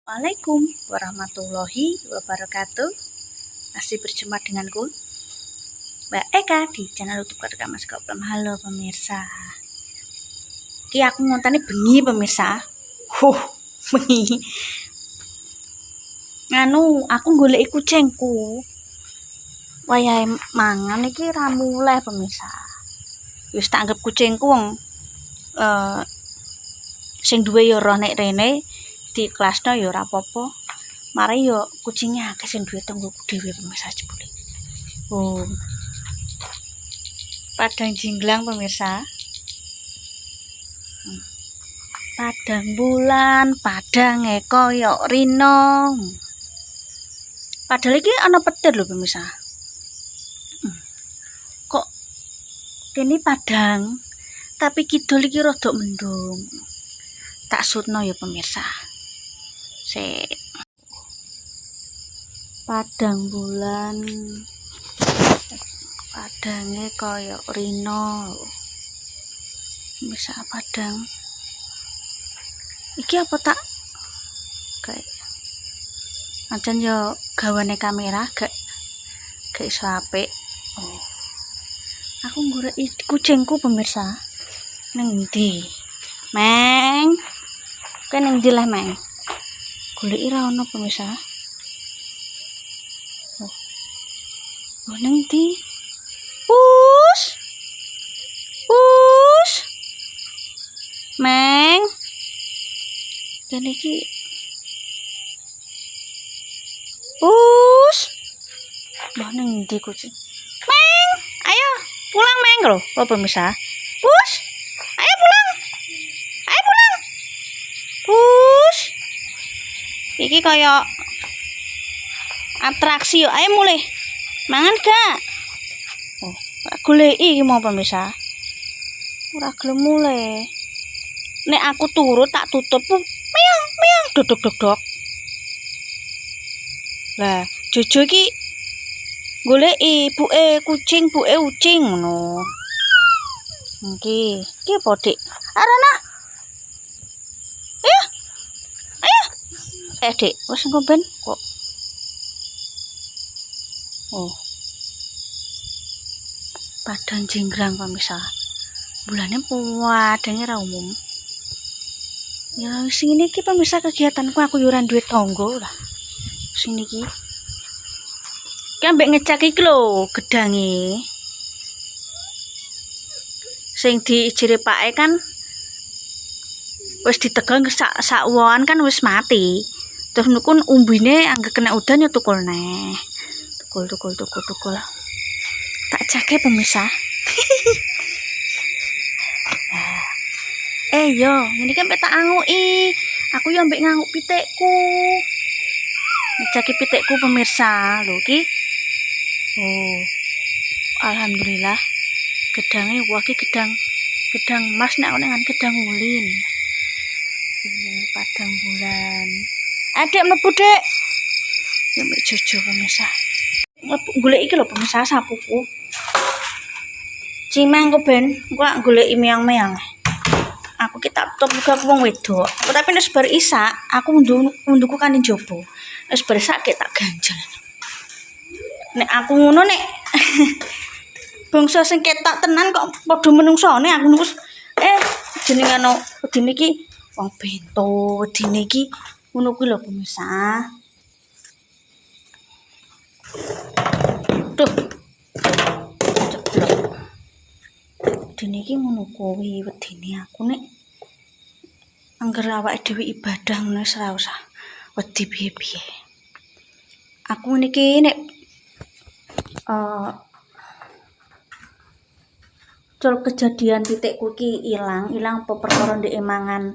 Assalamualaikum warahmatullahi wabarakatuh. Masih berjumpa denganku Mbak Eka di channel YouTube Keluarga Mas Goblem. Halo pemirsa. Ki aku ngontane bengi pemirsa. Bengi. Aku goleki kucingku. Wayahe mangan iki ra muleh pemirsa. Wis tak anggap kucingku wong sing duwe ya roh nek rene di kelasnya ya ora apa-apa. Mare ya kucingnya akeh sing duwe tanggoku dhewe pemirsa jebule. Padang jinglang pemirsa. Padang bulan, padang koyo rino. Padahal iki ana petir lho pemirsa. Kok kene padang tapi kidul iki rada mendung. Tak sutno ya pemirsa. Padang bulan, padange koyo rino. Bisa padang. Iki apa tak? Kayak ancen yo gawane kamera gak iso apik. Aku goleki kucingku pemirsa. Ning ndi? Meng. Kowe ning ndi lah, Meng? Goleki ra ono pemirsa. Ning ndi? Us. Meng. Kene iki. Lah ning ndi kucing? Meng, ayo pulang Meng lho, pemirsa. Ayo pulang. Ayo pulang. Iki kaya atraksi yo. Ayo mulai. Mangan gak? Goleki iki mau pemirsa. Ora gelem mulai. Nek aku turut tak tutup. Meong dodok. Lah, Jojo iki goleki buke kucing, buke ucing ngono. Iki apa, Dik? Arana. Ayo. Dik, wis engko ben kok. Padang jinggrang pemirsa. Bulane padane ra umum. Ya sing iki pemirsa kegiatanku aku yo ora duwe tangga lah. Sing iki. Ki ambek ngecak iki lho gedange. Sing diijire pake kan wis ditegel sak woan kan wis mati. Terus niku umbine angger kena udan ya tukul neh. Tukul. Tak jake pemirsa. Yo, ngene iki tak anguki. Aku yo ambek nganguk pitikku. Ngecaki pitikku pemirsa. Lho iki. Alhamdulillah. Gedange wah iki gedang emas nek nang gedang ulin. Padang bulan. Adik mlebu, Dik. Yo mbek Jojo pemirsa. Golek iki lho pemirsa sapuku. Cimeng kok ben, kok goleki meong-meong. Aku ki tak tutup juga aku wong wedok. Tapi nek bar isak, aku munduku kan ning jopo. Wis bar isak tak ganjel. Nek aku ngono nek bangsa sing ketok tenan kok padha menungsone aku nus jenenge ana wedine iki wong bento, wedine iki ngono kuwi lho pemirsa. Tuh. Wedine iki ngono kuwi wedine aku nek angger awake dhewe ibadah ngono wis ora usah wedi piye-piye. Aku niki nek kejadian titikku iki ilang apa perkara ndek mangan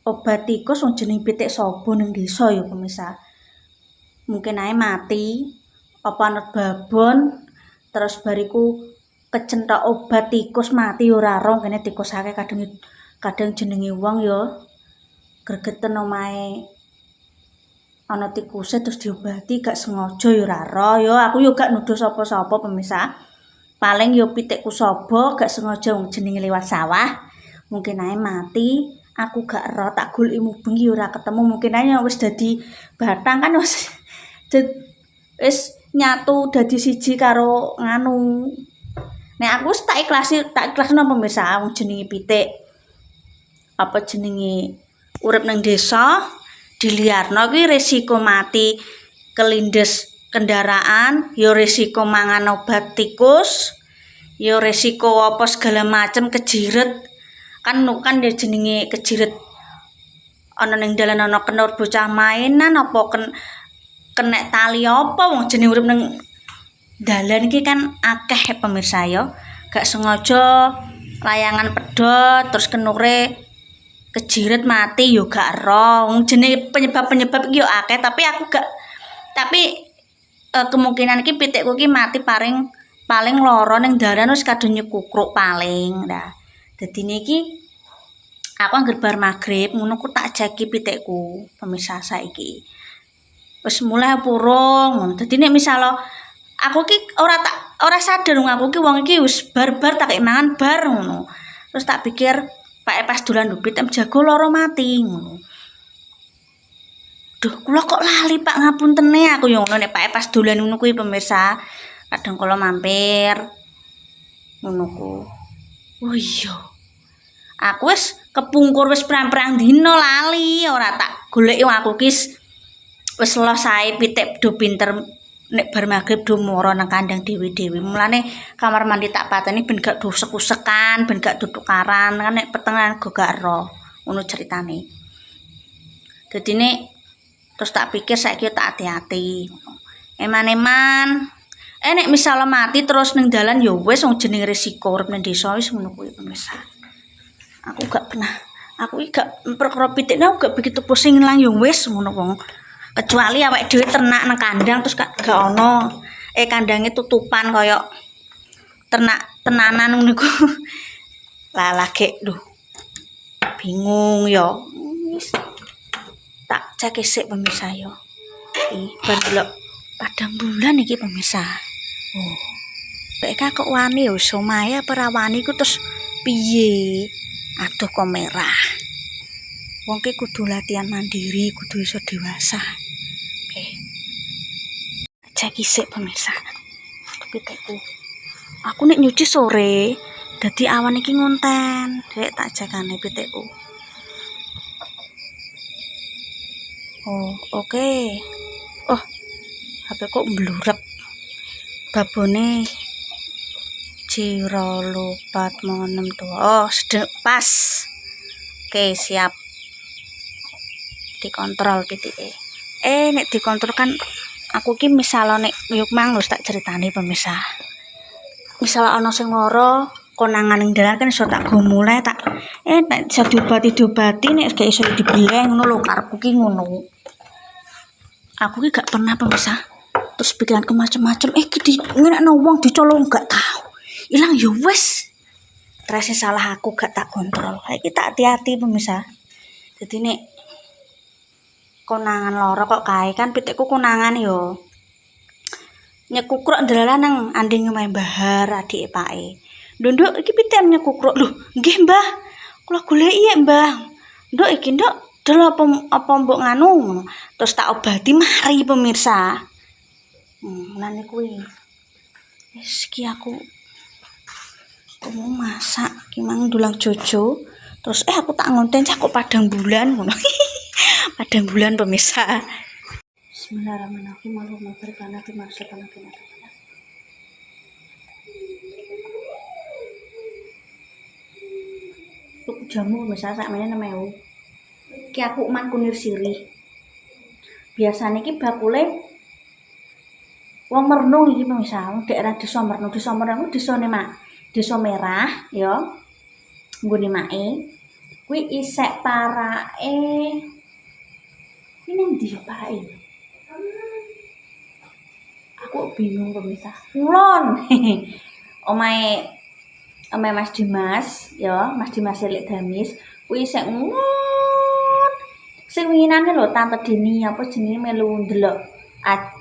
obat tikus wong jeneng pitik sabo ning desa ya pemirsa. Mungkin ae mati apa anut babon terus bariku kecentok obat tikus mati ora rong kene tikus akeh kadang jenenge wong ya gregeten omahe ana tikuse terus diobati gak sengaja ya ora roh ya aku yo gak nuduh sapa-sapa pemirsa. Paling yo pitikku sapa gak sengaja wong jenenge liwat sawah mungkin ae mati Aku gak ero tak goleki mubeng ya ora ketemu, mungkin ae wis dadi batang kan wis nyatu dadi siji karo nganu. Nek aku wis tak ikhlasno pemirsa wong jenenge pitik apa jenenge urip nang desa diliarno kuwi resiko mati kelindes kendaraan, ya resiko mangan obat tikus, ya resiko apa segala macem kejiret. Kan ya jenenge kejiret ana ning dalan ana kena bocah mainan apa kenek tali apa wong jenenge urip ning dalan iki kan akeh pemirsa ya. Gak sengaja layangan pedhot terus kenure kejiret mati yo gak ero. Wong jenenge penyebab-penyebab iki yo akeh tapi aku gak kemungkinan iki pitikku iki mati paling lara ning dalan wis kadung nyekukruk paling. Nah, dadi niki aku anggere bar magrib ngono ku tak jeki pitikku pemirsa saiki. Wis mulai purung ngono. Dadi nek misal aku ki ora sadar aku ki wong iki wis bar-bar tak mangan bar ngono. Terus tak pikir Pak pas dolan ndupit jago lara mati ngono. Duh, kula kok lali Pak ngapuntene aku yo ngono nek Pak pas dolan ngono kuwi pemirsa. Kadang kula mampir ngono ku. Oh iya. Aku wis kepungkur wis perang-perang dina lali ora tak goleki aku ki wis selesai pitik do pinter nek bar magrib do moro nang kandang dhewe-dhewe. Mulane kamar mandi tak pateni ben gak do sekusekan, ben gak do tukaran kan nek pertengahan go gak ero. Ngono ceritane. Dadi nek terus tak pikir saiki tak hati-hati. Eman-eman nek misal mati terus ning dalan ya wis wong jeneng resiko urip ning desa wis ngono kuwi pemirsa. Aku gak perkara pitikne aku gak begitu pusing lang ya wis ngono wong. Kecuali awake dhewe ternak nang kandang terus gak ono kandange tutupan kaya ternak tenanan ngono iku. Lah lagi lho. Bingung ya. Tak cek sik pemirsa yo. Bar delok padang bulan iki pemirsa. Oh. Bek kok wani yo somae apa ra wani ku terus piye? Aduh kok merah. Wong ki kudu latihan mandiri, kudu iso dewasa. Oke. Cek sik pemirsa. Pitikku. Aku nek nyuci sore, dadi awan iki ngonten. Dek tak jakane pitikku. Oh, oke. Oh, HP kok mblurep. Babone Ciro lupat monem tua. Oh, pas. Oke, siap. Dikontrol pitike. Nek dikontrol kan aku ki misal nek yuk mang wis tak ceritani pemirsa. Misal ana sing lara konangan ning dalan kan iso tak go mulai tak nek iso diobati nek gak iso dibeleng ngono lho karepku ki ngono. Aku ki gak pernah pemirsa. Terus pikiranku macam-macam iki ngenekno wong dicolong gak tahu. Ilang ya wis. Terus salah aku gak tak kontrol. Iki tak hati-hati pemirsa. Jadi nek konangan lara kok kae kan pitikku konangan yo. Nyekukruk ndelalah nang anding omahe Bahar adike pake. Nduk iki pitik nyekukruk. Lho, nggih Mbah. Kula goleki ya Mbah. Nduk iki nduk del apa mbok nganu. Terus tak obati mari pemirsa. Lan kuwi. Wis iki aku mau masak ki mang dulang jojo. Terus aku tak ngonten cah kok padang bulan ngono. Padang bulan pemirsa. Bismillahirrahmanirrahim. Allahumma barik lana fi ma razaqtana. Tuku jamu pemirsa sakmene 6.000. Ki aku man kunir sirih. Biasane iki bakule wong Merno iki pemirsa, daerah Desa Merno. Desa Merno desane Desa Merah ya. Nggone make. Kuwi isek parake. Ini ndi parake? Aku bingung pemirsa. Kulon. Omahe Mas Dimas ya, Mas Dimas Cilik Damis. Kuwi isek ngon. Sing winginane lho Tante Dini apa jenenge melu ndelok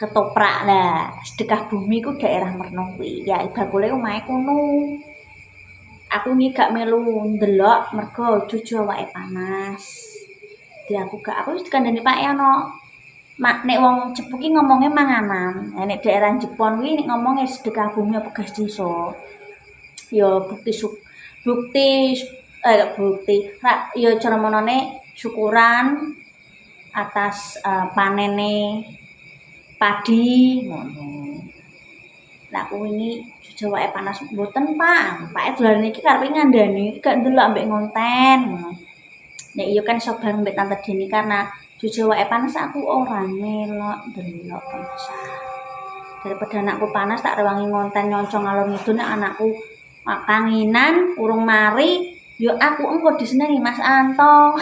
ketoprak lah sedekah bumi ku daerah Merno kuwi ya bakule omahe kono aku iki gak melu ndelok mergo jujur awake panas. Aku wis dikandani Pak ono nek wong Cepu ki ngomongnya manganan. Nek daerah Jepon kuwi nek ngomongnya sedekah bumi apa gas desa. Ya bukti ya cara monone syukuran atas panene padi ngono. Lah aku wingi jujur wae panas mboten Pak. Pak dolan iki karepe ngandani gak ndelok ambek ngonten ngono. Nek iya kan iso bareng mbek Tante Dini karena jujur wae panas aku ora melok ndelok pemirsa. Daripada anakku panas tak rewangi ngonten nyoncong ngalor ngidul nek anakku kanginan urung mari yo aku engko disenengi Mas Anto.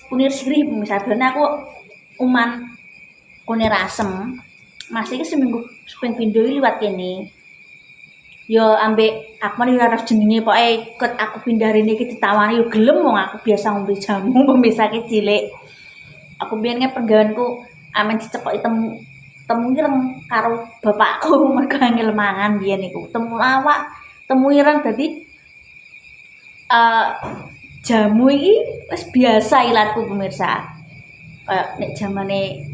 Kunir sirih misalnya aku uman kunir asem masih seminggu ping pindho liwat kene. Yo ambek aku ora arep jenenge pokoke ikut aku pindah rene iki ditawani yo gelem wong aku biasa ngombe jamu pemisah cilik. Aku biyen penggaweanku amen dicekoki temu ireng karo bapakku mergo angel mangan biyen iku. Temu lawak, temu ireng dadi jamu iki wis biasa ilatku pemirsa. Nek zamane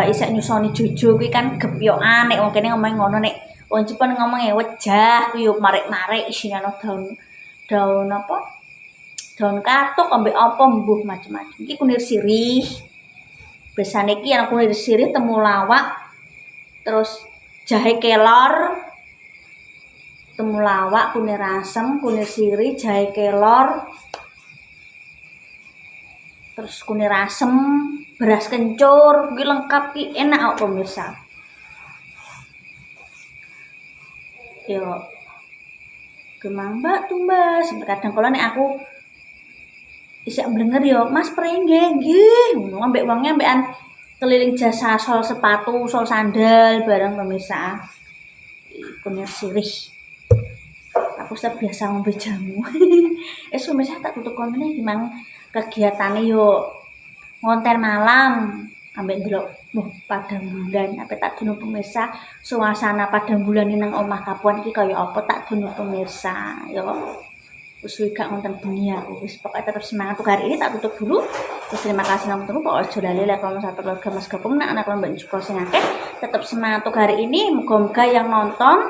isek nyusoni Jojo kuwi kan gepyokan nek wong kene ngomong ngono nek wong Jepang ngomongnya wejah kuwi yo marek-marek isine ana daun apa? Daun katuk ambek apa mbuh macam-macam. Iki kunir sirih. Biasane iki ana kunir sirih temulawak terus jahe kelor temulawak kunir asem kunir sirih jahe kelor terus kunir asem beras kencur kuwi lengkap ki enak kok pemirsa. Yo gemang mbak tumbas kadang kala nek aku isek blenger yo Mas prengge nggih ngono ambek wonge ambekan keliling jasa sol sepatu sol sandal bareng pemirsa. Kunir sirih aku biasa ngombe jamu. Pemirsa tak tutup kontene gimana kegiatane yo ngonten malam ambek ndelok padang bulan apa tak dono pemirsa suasana padang bulan nang omah Kapuan iki kaya apa tak dono pemirsa yo wis gak ngonten bengi aku wis pokoke tetep semangat untuk hari ini tak tutup dulu. Terus terima kasih nang tunggu pokoknya aja lali like comment satu keluarga Mas Gapung nak anak mbak juga sing akeh tetep semangat untuk hari ini muga-muga yang nonton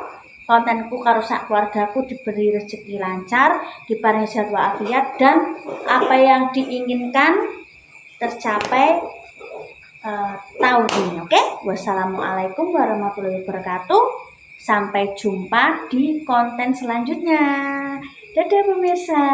kontenku karo sak keluargaku diberi rezeki lancar diparingi sehat walafiat dan apa yang diinginkan tercapai tahun ini. Oke? Wassalamualaikum warahmatullahi wabarakatuh. Sampai jumpa di konten selanjutnya. Dadah pemirsa.